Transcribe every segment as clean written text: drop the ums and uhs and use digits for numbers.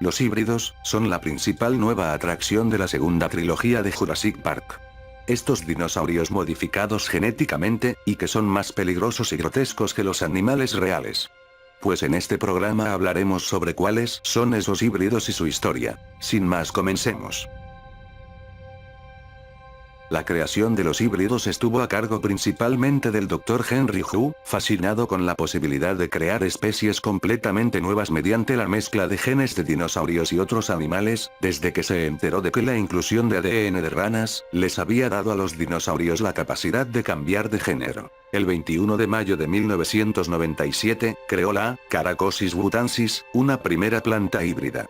Los híbridos son la principal nueva atracción de la segunda trilogía de Jurassic Park. Estos dinosaurios modificados genéticamente, y que son más peligrosos y grotescos que los animales reales. Pues en este programa hablaremos sobre cuáles son esos híbridos y su historia. Sin más, comencemos. La creación de los híbridos estuvo a cargo principalmente del Dr. Henry Hu, fascinado con la posibilidad de crear especies completamente nuevas mediante la mezcla de genes de dinosaurios y otros animales, desde que se enteró de que la inclusión de ADN de ranas les había dado a los dinosaurios la capacidad de cambiar de género. El 21 de mayo de 1997, creó la Caracosis butansis, una primera planta híbrida.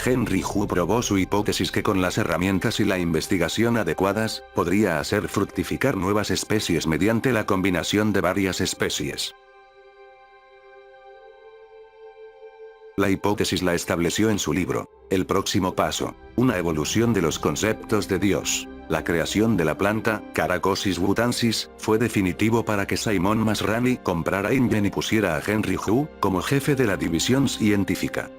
Henry Hu probó su hipótesis que con las herramientas y la investigación adecuadas, podría hacer fructificar nuevas especies mediante la combinación de varias especies. La hipótesis la estableció en su libro, El próximo paso, una evolución de los conceptos de Dios. La creación de la planta, Caracosis butansis, fue definitivo para que Simon Masrani comprara InGen y pusiera a Henry Hu como jefe de la división científica.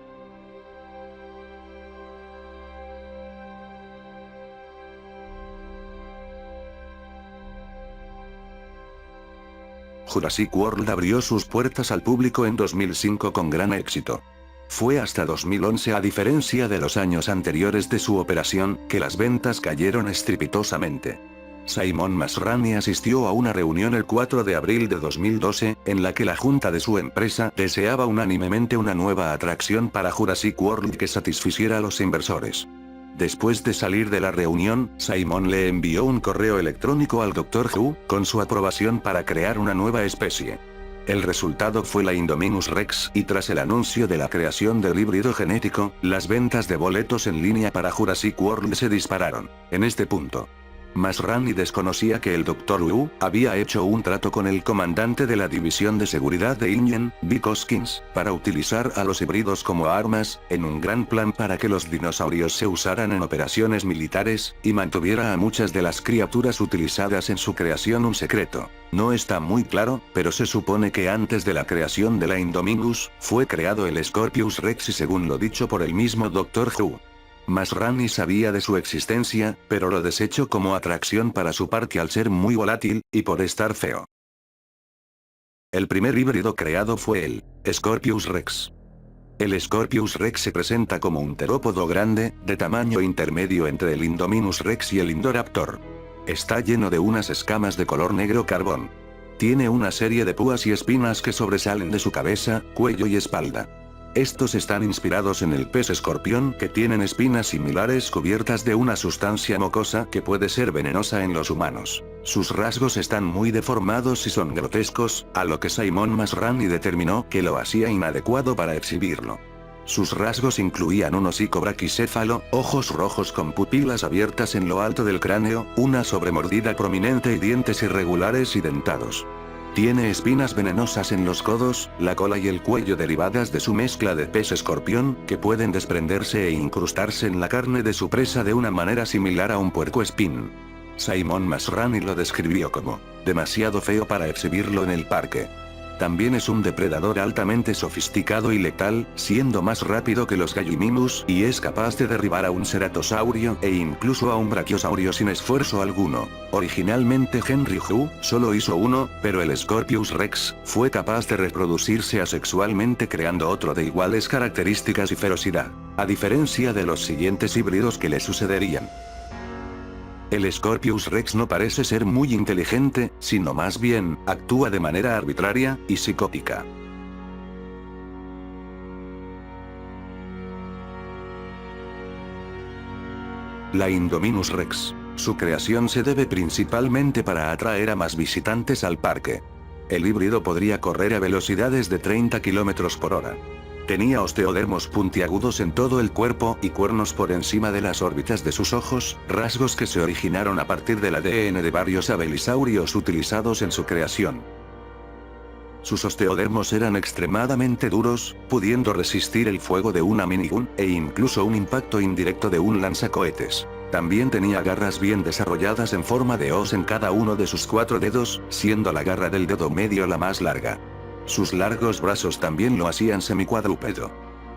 Jurassic World abrió sus puertas al público en 2005 con gran éxito. Fue hasta 2011, a diferencia de los años anteriores de su operación, que las ventas cayeron estrepitosamente. Simon Masrani asistió a una reunión el 4 de abril de 2012, en la que la junta de su empresa deseaba unánimemente una nueva atracción para Jurassic World que satisficiera a los inversores. Después de salir de la reunión, Simon le envió un correo electrónico al Dr. Hu, con su aprobación para crear una nueva especie. El resultado fue la Indominus Rex, y tras el anuncio de la creación del híbrido genético, las ventas de boletos en línea para Jurassic World se dispararon. En este punto, Masrani desconocía que el Dr. Hu había hecho un trato con el comandante de la división de seguridad de InGen, Vic Hoskins, para utilizar a los híbridos como armas, en un gran plan para que los dinosaurios se usaran en operaciones militares, y mantuviera a muchas de las criaturas utilizadas en su creación un secreto. No está muy claro, pero se supone que antes de la creación de la Indominus, fue creado el Scorpius Rex, y según lo dicho por el mismo Dr. Hu, Masrani sabía de su existencia, pero lo desechó como atracción para su parque al ser muy volátil, y por estar feo. El primer híbrido creado fue el Scorpius Rex. El Scorpius Rex se presenta como un terópodo grande, de tamaño intermedio entre el Indominus Rex y el Indoraptor. Está lleno de unas escamas de color negro carbón. Tiene una serie de púas y espinas que sobresalen de su cabeza, cuello y espalda. Estos están inspirados en el pez escorpión, que tienen espinas similares cubiertas de una sustancia mucosa que puede ser venenosa en los humanos. Sus rasgos están muy deformados y son grotescos, a lo que Simon Masrani determinó que lo hacía inadecuado para exhibirlo. Sus rasgos incluían un hocico braquicéfalo, ojos rojos con pupilas abiertas en lo alto del cráneo, una sobremordida prominente y dientes irregulares y dentados. Tiene espinas venenosas en los codos, la cola y el cuello derivadas de su mezcla de pez escorpión, que pueden desprenderse e incrustarse en la carne de su presa de una manera similar a un puercoespín. Simon Masrani lo describió como demasiado feo para exhibirlo en el parque. También es un depredador altamente sofisticado y letal, siendo más rápido que los Gallimimus, y es capaz de derribar a un ceratosaurio e incluso a un brachiosaurio sin esfuerzo alguno. Originalmente Henry Hu solo hizo uno, pero el Scorpius Rex fue capaz de reproducirse asexualmente creando otro de iguales características y ferocidad, a diferencia de los siguientes híbridos que le sucederían. El Scorpius Rex no parece ser muy inteligente, sino más bien, actúa de manera arbitraria y psicótica. La Indominus Rex. Su creación se debe principalmente para atraer a más visitantes al parque. El híbrido podría correr a velocidades de 30 km por hora. Tenía osteodermos puntiagudos en todo el cuerpo y cuernos por encima de las órbitas de sus ojos, rasgos que se originaron a partir del ADN de varios abelisaurios utilizados en su creación. Sus osteodermos eran extremadamente duros, pudiendo resistir el fuego de una minigun, e incluso un impacto indirecto de un lanzacohetes. También tenía garras bien desarrolladas en forma de hoz en cada uno de sus 4 dedos, siendo la garra del dedo medio la más larga. Sus largos brazos también lo hacían semicuadrúpedo.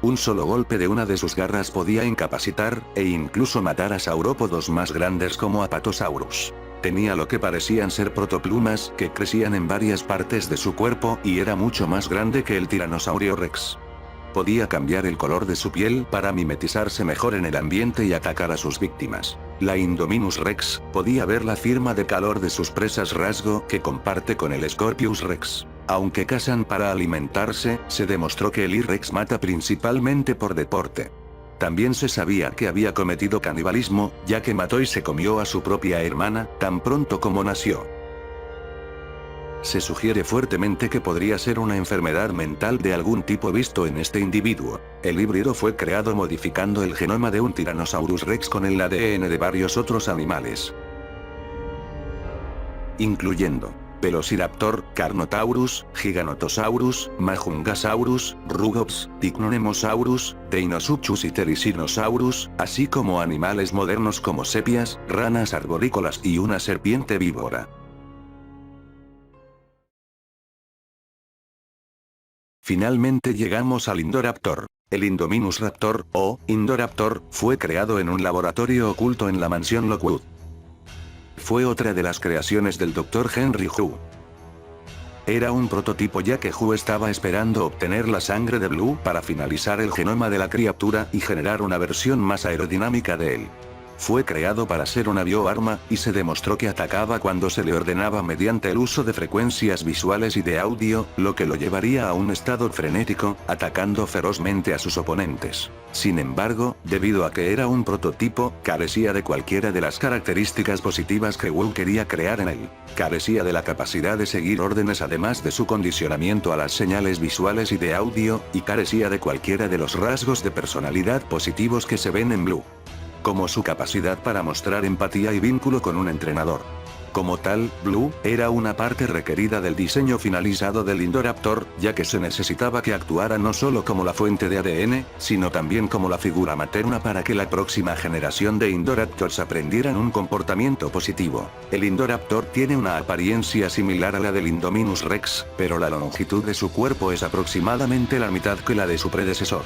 Un solo golpe de una de sus garras podía incapacitar, e incluso matar a saurópodos más grandes como Apatosaurus. Tenía lo que parecían ser protoplumas que crecían en varias partes de su cuerpo y era mucho más grande que el Tiranosaurio Rex. Podía cambiar el color de su piel para mimetizarse mejor en el ambiente y atacar a sus víctimas. La Indominus Rex podía ver la firma de calor de sus presas, rasgo que comparte con el Scorpius Rex. Aunque cazan para alimentarse, se demostró que el I-Rex mata principalmente por deporte. También se sabía que había cometido canibalismo, ya que mató y se comió a su propia hermana, tan pronto como nació. Se sugiere fuertemente que podría ser una enfermedad mental de algún tipo visto en este individuo. El híbrido fue creado modificando el genoma de un Tyrannosaurus Rex con el ADN de varios otros animales, incluyendo Velociraptor, Carnotaurus, Giganotosaurus, Majungasaurus, Rugops, Dicnonemosaurus, Deinosuchus y Therizinosaurus, así como animales modernos como sepias, ranas arborícolas y una serpiente víbora. Finalmente llegamos al Indoraptor. El Indominus Raptor, o Indoraptor, fue creado en un laboratorio oculto en la mansión Lockwood. Fue otra de las creaciones del Dr. Henry Hu. Era un prototipo ya que Hu estaba esperando obtener la sangre de Blue para finalizar el genoma de la criatura y generar una versión más aerodinámica de él. Fue creado para ser una bioarma, y se demostró que atacaba cuando se le ordenaba mediante el uso de frecuencias visuales y de audio, lo que lo llevaría a un estado frenético, atacando ferozmente a sus oponentes. Sin embargo, debido a que era un prototipo, carecía de cualquiera de las características positivas que Wu quería crear en él. Carecía de la capacidad de seguir órdenes además de su condicionamiento a las señales visuales y de audio, y carecía de cualquiera de los rasgos de personalidad positivos que se ven en Blue, como su capacidad para mostrar empatía y vínculo con un entrenador. Como tal, Blue era una parte requerida del diseño finalizado del Indoraptor, ya que se necesitaba que actuara no solo como la fuente de ADN, sino también como la figura materna para que la próxima generación de Indoraptors aprendieran un comportamiento positivo. El Indoraptor tiene una apariencia similar a la del Indominus Rex, pero la longitud de su cuerpo es aproximadamente la mitad que la de su predecesor.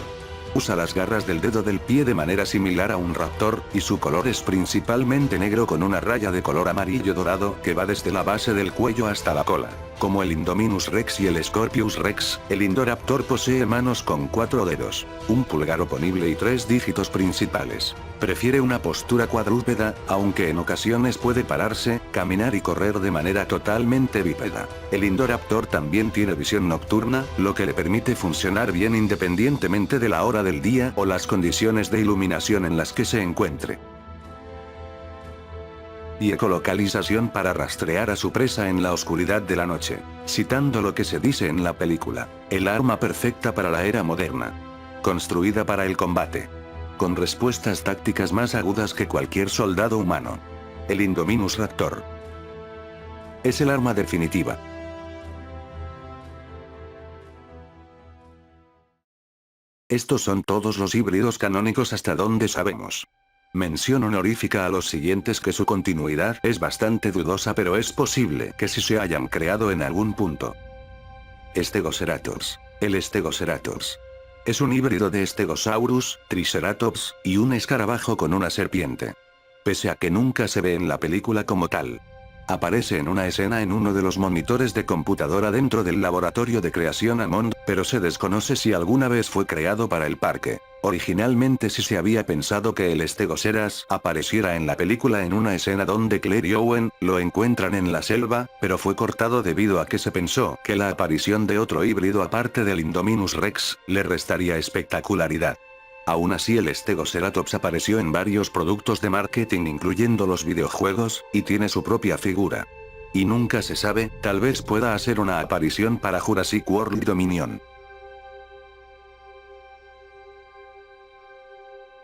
Usa las garras del dedo del pie de manera similar a un raptor, y su color es principalmente negro con una raya de color amarillo dorado que va desde la base del cuello hasta la cola. Como el Indominus Rex y el Scorpius Rex, el Indoraptor posee manos con 4 dedos, un pulgar oponible y 3 dígitos principales. Prefiere una postura cuadrúpeda, aunque en ocasiones puede pararse, caminar y correr de manera totalmente bípeda. El Indoraptor también tiene visión nocturna, lo que le permite funcionar bien independientemente de la hora del día o las condiciones de iluminación en las que se encuentre. Y ecolocalización para rastrear a su presa en la oscuridad de la noche. Citando lo que se dice en la película, el arma perfecta para la era moderna. Construida para el combate. Con respuestas tácticas más agudas que cualquier soldado humano. El Indominus Raptor es el arma definitiva. Estos son todos los híbridos canónicos hasta donde sabemos. Mención honorífica a los siguientes que su continuidad es bastante dudosa, pero es posible que sí se hayan creado en algún punto. Stegoceratops. El Stegoceratops es un híbrido de Stegosaurus, Triceratops, y un escarabajo con una serpiente. Pese a que nunca se ve en la película como tal, aparece en una escena en uno de los monitores de computadora dentro del laboratorio de creación Hammond, pero se desconoce si alguna vez fue creado para el parque. Originalmente sí se había pensado que el Stegoceras apareciera en la película en una escena donde Claire y Owen lo encuentran en la selva, pero fue cortado debido a que se pensó que la aparición de otro híbrido aparte del Indominus Rex le restaría espectacularidad. Aún así, el Stegoceratops apareció en varios productos de marketing incluyendo los videojuegos, y tiene su propia figura. Y nunca se sabe, tal vez pueda hacer una aparición para Jurassic World Dominion.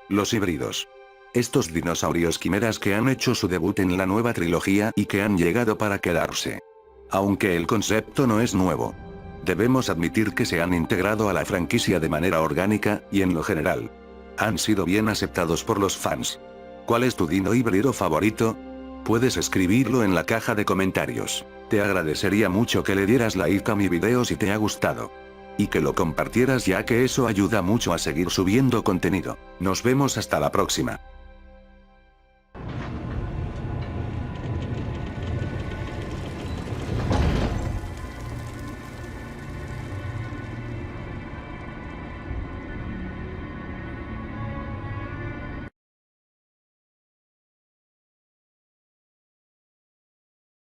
Los híbridos. Estos dinosaurios quimeras que han hecho su debut en la nueva trilogía y que han llegado para quedarse. Aunque el concepto no es nuevo, debemos admitir que se han integrado a la franquicia de manera orgánica, y en lo general, han sido bien aceptados por los fans. ¿Cuál es tu dino híbrido favorito? Puedes escribirlo en la caja de comentarios. Te agradecería mucho que le dieras like a mi video si te ha gustado. Y que lo compartieras ya que eso ayuda mucho a seguir subiendo contenido. Nos vemos hasta la próxima.